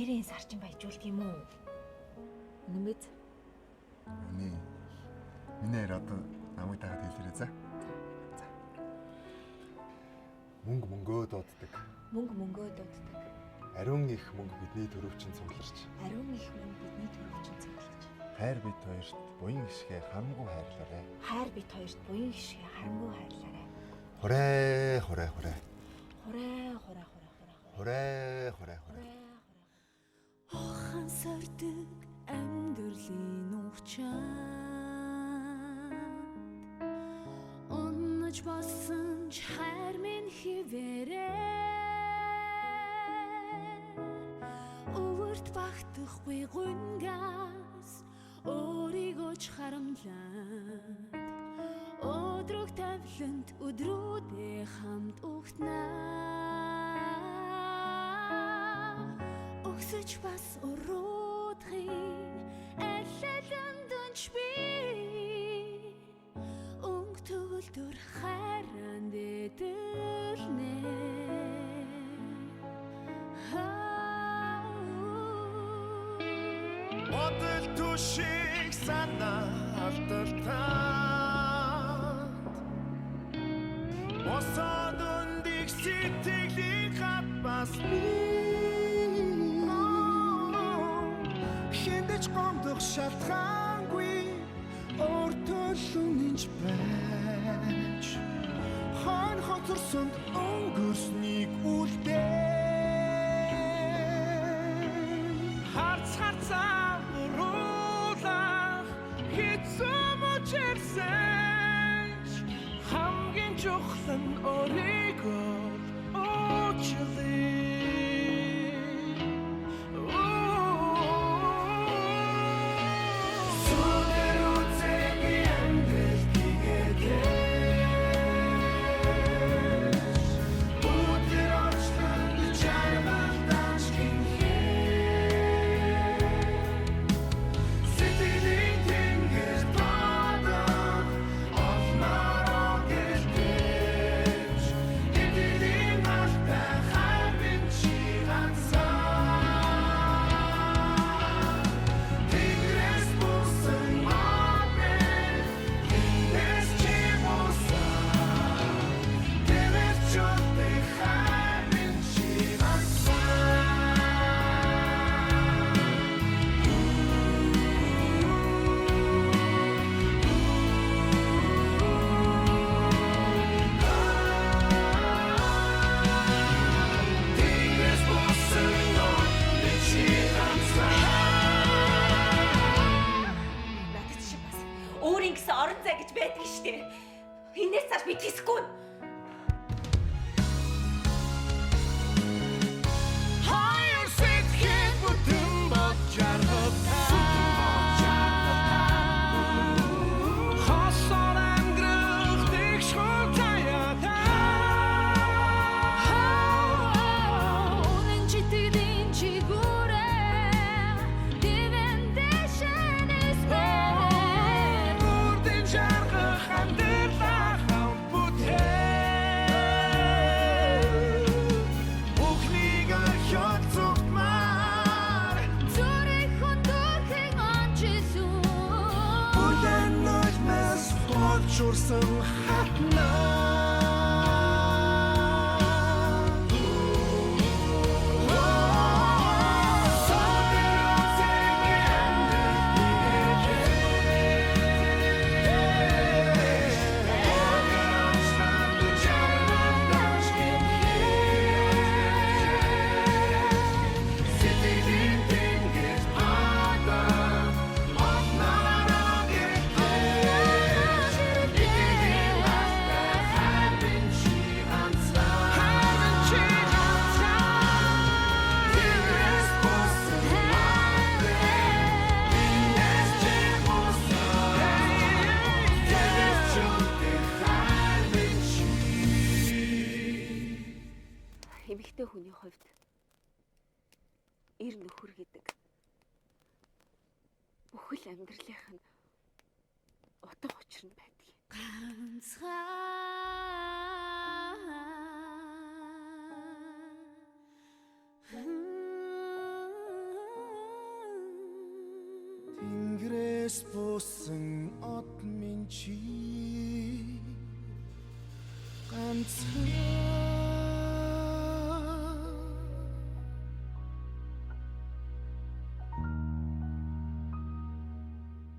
нэрийн сарчин баяжуулт юм уу? Үнэн биз? Миний ярь одоо намайг дагаад хэлээрэй за. Мөнгөө дууддаг. Мөнгөө дууддаг. Ариун их мөнгө бидний төрөвчин цугларч. Ариун их мөнгө бидний төрөвчин цугларч. Хайр бид хоёрт буян гişгээ харамгүй хайрлаарай. Хайр бид хоёрт буян гişгээ харамгүй хайрлаарай. Хурэ. Охан сардаг амьдралын угчаанд унаж болсон ч хайр минь хിവэрээ өвөрт багтахгүй гүнгас өөрийгөө ч харамлаад өдрөг тавланд өдрүүдээ хамт ухнаа Өгсөж бас уруудахын элэлэндэнч би өнгө төгөлдөр хайранд эдэлнэ Бодол түшиг санаа алдалтаад Босоод өндийг сэтгэлийн хат бас Хиндэж гомдох шалтгаангүй өөртөө үнэнч байж Хон хоцорсонд өнгөрснийг үлдээ Харцаа уруулах хэцүү мөчөрсөн хамгийн чухал нь өөрийгөө уучлаа Хинээс цааш би тийсгүй. Хайр сэтгэх бүтэн болж жаргалтаа Хосоор ангирах дэх шгүй таяатаа Үнэн читгэдийн чигүүрээ Дивэн дэшэнэс бэр Үрдэн жаргах амьдралаа хамт бүтээн Бүхнийг орхиод зүгмаар Зүрх хөндөрхөн ончилсөн Бүлэн нулмас болчурсан хатнаа Эмэгтэй хүний хувьд эр нөхөр гэдэг бүхэл амьдралынх нь утга учир нь байдаг. ганцхан тэнгэрээс буусан од минь чи ганцхан